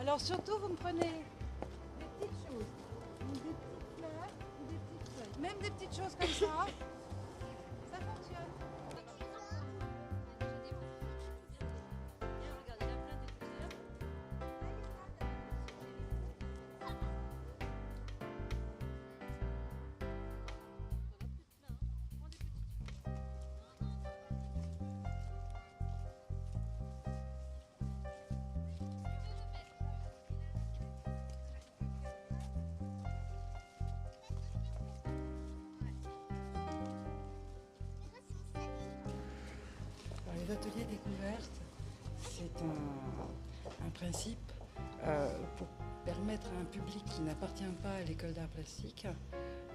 Alors surtout, vous me prenez des petites choses, donc des petites fleurs ou des petites feuilles. Même des petites choses comme ça fonctionne. Les ateliers découvertes, c'est un principe pour permettre à un public qui n'appartient pas à l'école d'art plastique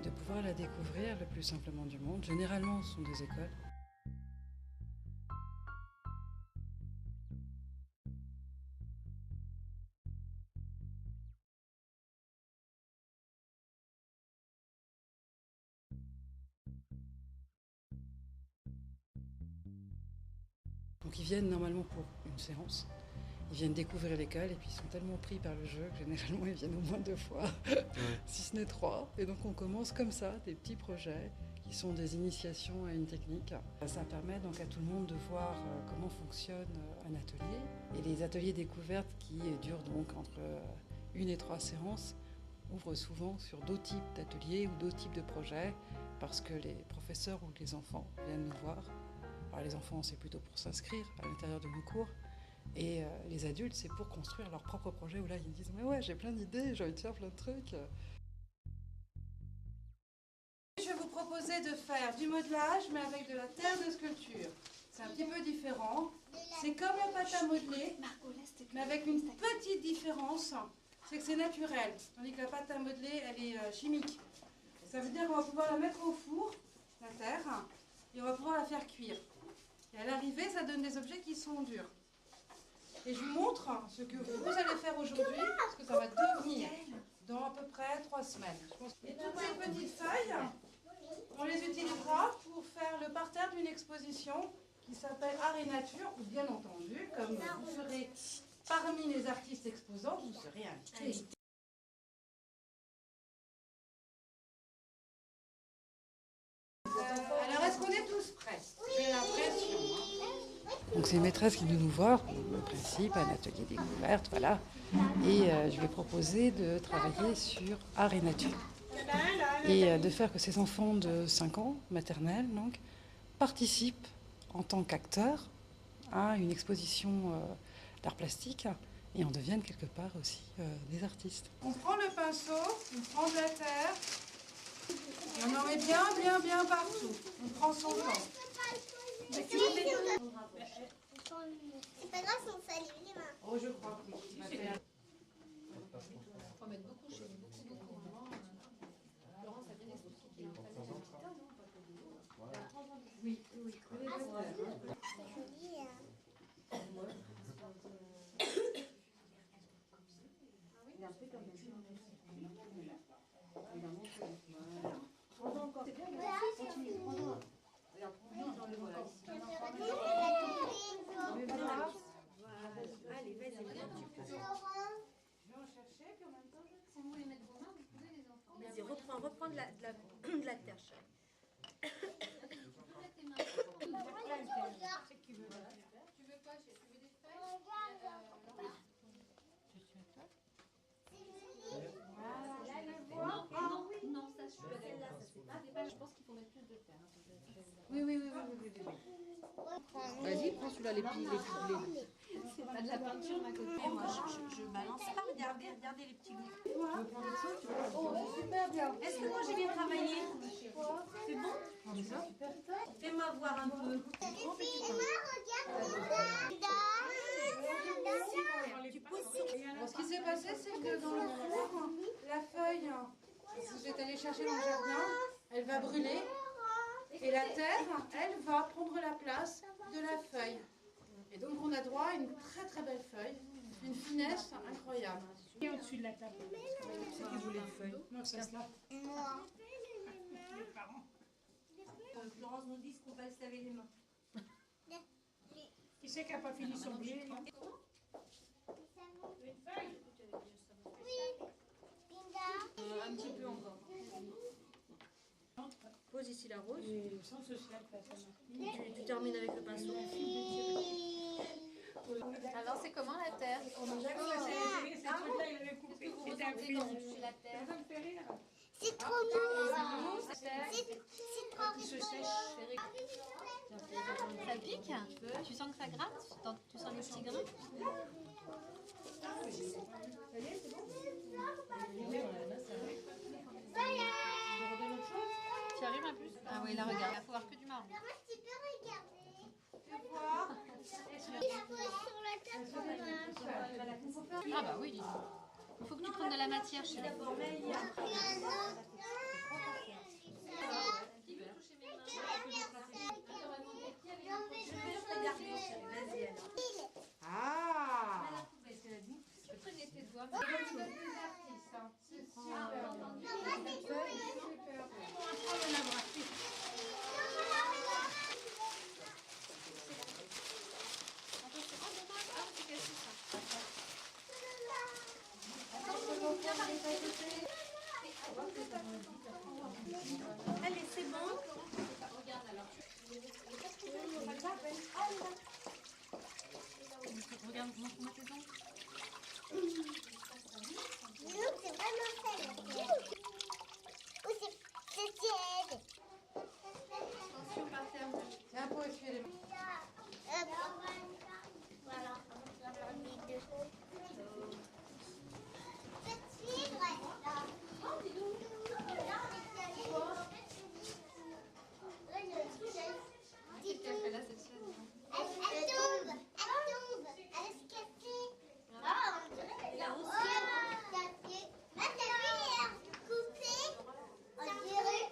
de pouvoir la découvrir le plus simplement du monde. Généralement, ce sont des écoles. Donc ils viennent normalement pour une séance. Ils viennent découvrir l'école et puis ils sont tellement pris par le jeu que généralement ils viennent au moins 2 fois, si ce n'est 3. Et donc on commence comme ça, des petits projets qui sont des initiations à une technique. Ça permet donc à tout le monde de voir comment fonctionne un atelier. Et les ateliers découvertes qui durent donc entre 1 et 3 séances ouvrent souvent sur d'autres types d'ateliers ou d'autres types de projets parce que les professeurs ou les enfants viennent nous voir. Alors les enfants, c'est plutôt pour s'inscrire à l'intérieur de nos cours. Et les adultes, c'est pour construire leur propre projet où là, ils disent « Mais ouais, j'ai plein d'idées, j'ai envie de faire plein de trucs. » Je vais vous proposer de faire du modelage, mais avec de la terre de sculpture. C'est un petit peu différent. C'est comme la pâte à modeler, mais avec une petite différence, c'est que c'est naturel. Tandis que la pâte à modeler, elle est chimique. Ça veut dire qu'on va pouvoir la mettre au four, la terre, et on va pouvoir la faire cuire. Et à l'arrivée, ça donne des objets qui sont durs. Et je vous montre ce que vous allez faire aujourd'hui, parce que ça va devenir dans à peu près 3 semaines. Et toutes ces petites feuilles, on les utilisera pour faire le parterre d'une exposition qui s'appelle Art et Nature, où bien entendu, comme vous serez parmi les artistes exposants, vous serez invités. Alors, est-ce qu'on est tous prêts? J'ai l'impression. Donc c'est une maîtresse qui vient nous voir, pour le principe, un atelier découverte, voilà. Et je vais proposer de travailler sur art et nature. Et de faire que ces enfants de 5 ans, maternelle donc, participent en tant qu'acteurs à une exposition d'art plastique et en deviennent quelque part aussi des artistes. On prend le pinceau, on prend de la terre, et on en met bien, bien, bien partout. On prend son temps. C'est pas grave si on salit les mains. Oh, je crois que oui. On va mettre beaucoup, je mets beaucoup. Laurence a bien expliqué. Oui. C'est joli. Allez, vas-y, viens, tu peux. Je vais en chercher, puis en même temps, Si vous voulez mettre vos mains, vous pouvez les enfants. Vas-y, reprends de la terre, chérie. Tu veux quoi, tu veux des feuilles? Non, ça je suis celle-là, ça c'est pas. Je pense qu'il faut mettre plus de terre. Oui. Vas-y, prends celui-là, les petits boulets. C'est pas de la peinture, ma copine. Moi, je balance pas. Regardez les petits bouts. Oh, c'est super bien. Est-ce que moi j'ai bien travaillé? C'est bon? Fais-moi voir un peu. Alors, ce qui s'est passé, c'est que dans le four, la feuille que vous êtes allé chercher dans le jardin, elle va brûler. Et la terre, elle va prendre la place de la feuille. Et donc on a droit à une très très belle feuille, une finesse incroyable. Et au-dessus de la table. C'est qui voulait une feuille? Non, ça se lave. Florence nous dit qu'on va se laver les mains. Qui c'est qui n'a pas fini son billet? Une feuille. un petit peu encore. Pose ici la rose. Tu termines avec le pinceau. Alors, c'est comment la terre? C'est Ressentez quand vous touchez la terre. C'est trop mou. La terre, C'est trop ça pique? Tu sens que ça gratte? Tu sens les petits grains? Tu arrives un peu? Ah oui, là, regarde, il faut voir que du marron. Maman, tu peux regarder. Fais voir. Il a posé sur la table. Ah bah oui, dis donc. Il faut que tu prennes de la matière chez les Ah. Tu prenais tes doigts. C'est super. Allez, c'est bon. Regarde, montre-moi tes ongles. Nous, c'est vraiment ça, la terre. Ou c'est tiède. Attention par terre. Tiens, pour essuyer les mains. Hop. Voilà. Les deux. Faites suivre, là. Qu'est-ce qu'elle fait là, cette chaise? Elle tombe. Elle tombe. Elle va se casser. Ah, on dirait qu'elle a cassé. Ah, t'as vu, elle a coupé. On dirait.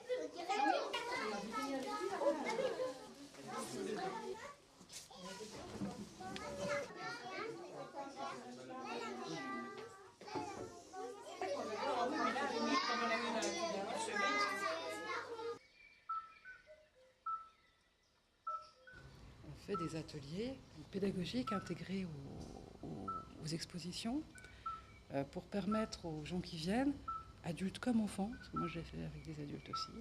On fait des ateliers pédagogiques intégrés aux expositions pour permettre aux gens qui viennent, adultes comme enfants, parce que moi je l'ai fait avec des adultes aussi,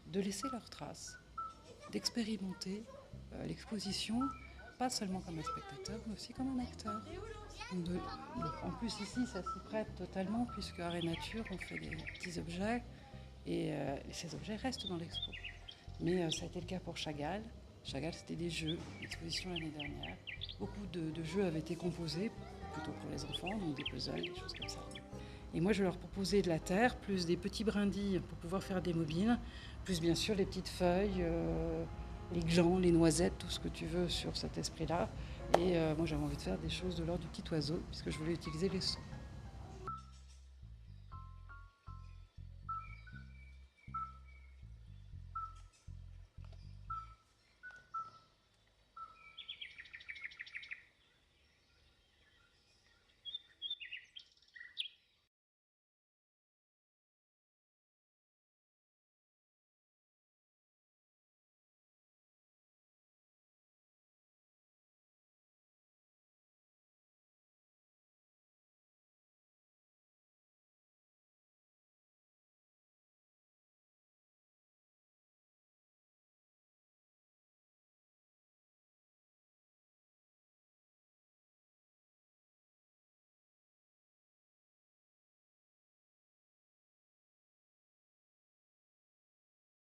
de laisser leurs traces, d'expérimenter l'exposition, pas seulement comme un spectateur, mais aussi comme un acteur. En plus ici, ça s'y prête totalement, puisque Art et Nature, on fait des petits objets, et ces objets restent dans l'expo. Mais ça a été le cas pour Chagall. Chagall, c'était des jeux, l'exposition l'année dernière. Beaucoup de jeux avaient été composés, plutôt pour les enfants, donc des puzzles, des choses comme ça. Et moi, je leur proposais de la terre, plus des petits brindilles pour pouvoir faire des mobiles, plus bien sûr les petites feuilles, les glands, les noisettes, tout ce que tu veux sur cet esprit-là. Et moi, j'avais envie de faire des choses de l'ordre du petit oiseau, puisque je voulais utiliser les sons.